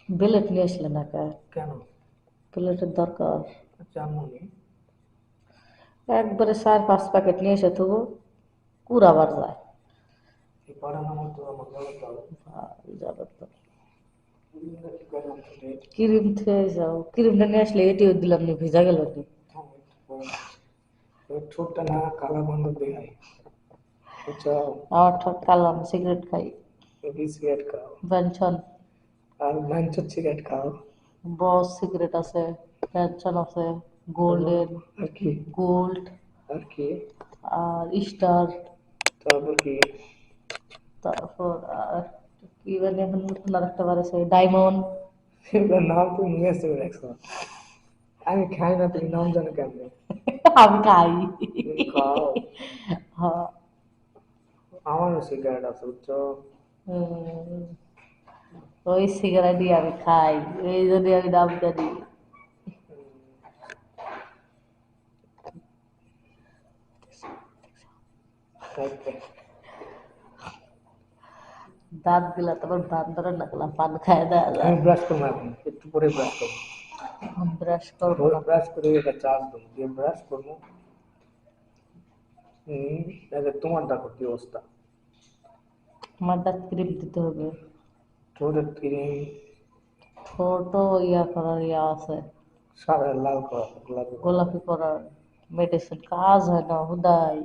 Belt নিয়ে আসলে না কে? কেন? বেলেটের দরকার। জামুনি একবারে 4-5 প্যাকেট নিয়ে এসে তবু কুড়াবার যায়। এই পাড়া নামার তো আমার যাবে তো যাবে তো। ক্রিমটা কি করে আনতে লেট ক্রিম খেয়ে যাও, ক্রিমটা নিয়ে আসলে এটিও দিলাম নি, ভিজা গেল কি? ওই ঠোঁটটা না কালা বন্ধ দেখায় বুঝছো? আমার ঠোঁট কালো, আমি সিগারেট খাই। সিগারেট খাও বেনসন, আর মাঞ্চর সিগারেট খাও বস সিগারেট আছে, বেনসন আছে, গোল্ডেন, আর কি গোল্ড, আর কি আর স্টার, তারপর কি তারপর আর কি জানি এখন নতুন আর একটা বার আছে, ডায়মন্ড। এগুলোর নাম তুমি মুখস্থ করে রাখছো। আমি খাই না, তুমি নাম জানো কেমনে? আমি খাই। তুমি খাও? হ্যাঁ। আমারও সিগারেট আছে বুঝছো? উম, ওই সিগারেটই আমি খাই, এই জন্য আমি নাম জানি। থাকবে। দাঁত গুলা তোমার বান্দরের না গেলা পান খায় দেওয়া আমি যায়। ব্রাশ করবো এখন, একটু পরে ব্রাশ করবো। ব্রাশ করবো না। ব্রাশ করে এটা চার্জ দেবো, দিয়ে ব্রাশ করবো। তাহলে তোমার দেখো কি অবস্থা। আমার দাঁত ক্রিম দিতে হবে। ঠোঁটের ক্রিম ছোট ইয়া করার ইয়া আছে, সাদা লাল করা, গোলাপি করা গোলাপি করার মেডিসিন, কাজ হয় না হুদাই।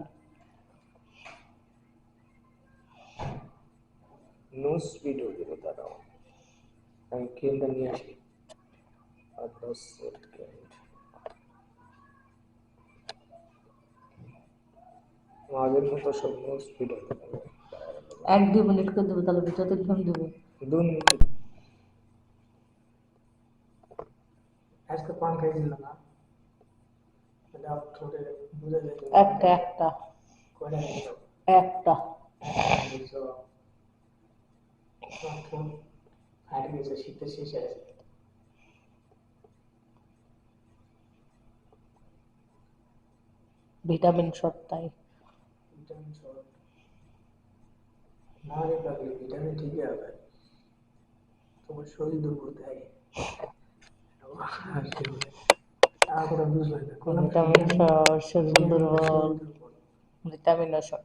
নো স্পিড হয়ে যাবে, দাঁড়াও আমি ক্রিমটা নিয়ে আসি। আর 10 সেকেন্ড। আগের মতো সব নো স্পিড হতে পারবে। 1-2 মিনিট করে দেবো, তাহলে ভিতরে ঘুম দেবো। 2 মিনিট। আজকে পান খাইছিল না? তাহলে ঠোঁটে বুঝে যেত একটা একটা কয়টা খাইছো? একটা খাইছো? তোমার ঠোঁট ফাটে গেছে, শীতের শেষে আছে। ভিটামিন শট তাই। ভিটামিন শর্ট না রে পাগলি, ভিটামিন ঠিকই হবে। তোমার শরীর দুর্বল তাই। আর কি বলে? আর কোনো বুঝবে না, কোনো ভিটামিন শট, শরীর দুর্বল, শরীর দুর্বল, ভিটামিন শট।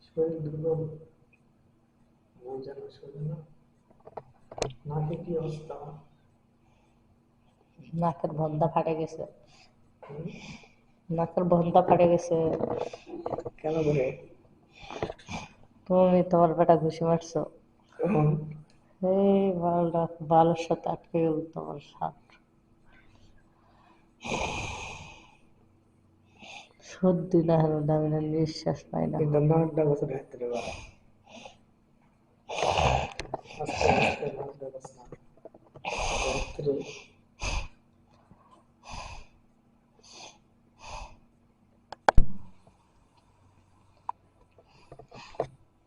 শরীর দুর্বল বোঝে না শরীর না। নাকে কি অবস্থা? নাকের ভন্দা ফাটে গেছে, হুম? নাকের ভন্দা ফাটে গেছে। কেন করে? তুমি তোমার বেটা ঘুষি মারছো, কখন? এই বালটা বালের সাথে আটকে গেল তোমার সাপ। সর্দি না হলো না, আমি না নিঃশ্বাস পাই না। কিন্তু নাকটা বছর হাতে রে বাবা, আস্তে আস্তে নাকটা বস না রাত্রে।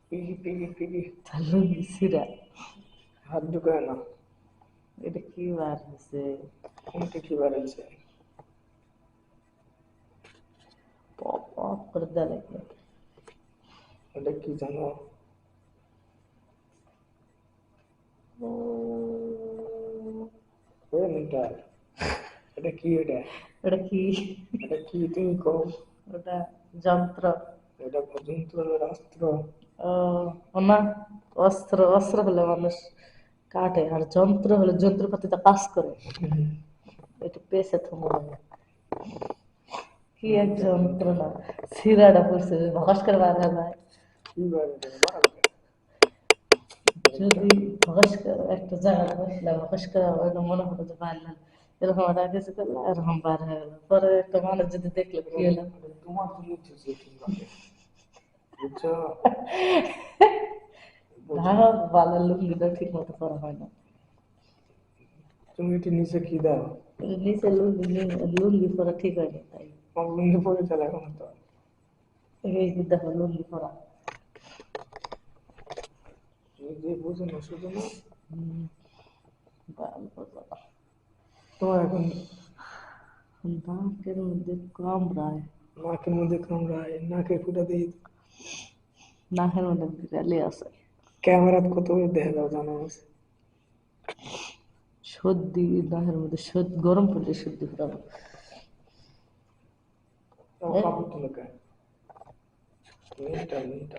পিগি পিগি পিগি তাহলে সিরা, হাত ঢুকায় না। এটা কি বার হয়েছে? কোনটা কি বাড়াইছে? পপ পপ করে দেওয়া লাগবে। এটা কি জানো? ওই মিটার, এটা কি? এটা এটা কি? এটা কি তুমি কও? ওটা যন্ত্র। এটা যন্ত্রের অস্ত্র। ও, ও না, অস্ত্র, অস্ত্র হলে মানুষ কাটে, আর যন্ত্র হলে যন্ত্রপাতিতে কাজ করে। এটা পেছে তো মনে হয় কি এক যন্ত্রণা। সিরাটা পড়ছে, ভকাস করে বার হয়ে যায়। কি বাড়াবে বাড়াবে? যদি ভকাস করে একটা জায়গায় বসলে ভকাস করে ওইটা মনে হতো যে বাড়লাম, এরকম একটা কিছু করলে এরকম বার হয়ে গেল, পরে একটা মানুষ যদি দেখলো কি হলো। তোমার তুমি বুঝছো ঠিকভাবে, বুঝছো? বুঝো ধারো বালের লুঙ্গিটা ঠিক মতো করা হয় না। তুমি এটি নিচে কি দাও? নিচে লুঙ্গি, লুঙ্গি পরা ঠিক হয়নি তাই। আমার লুঙ্গি পরে চলে এখন তো। এই যে দেখো লুঙ্গি পরা। নিজে বুঝো না শুধু না। বাল বোঝা। তোমার এখন নাকের মধ্যে কামড়ায়। নাকের মধ্যে কামড়ায়, নাকে ফুটা দিয়ে নাকের মধ্যে বিড়ালি আছে। ক্যামেরাত কত করে দেখা যাও জানো আছে সর্দি নাকের মধ্যে গরম পড়লে সর্দি ফোটাবো। কাপড় তুলে কেন মিনিটার মিনিট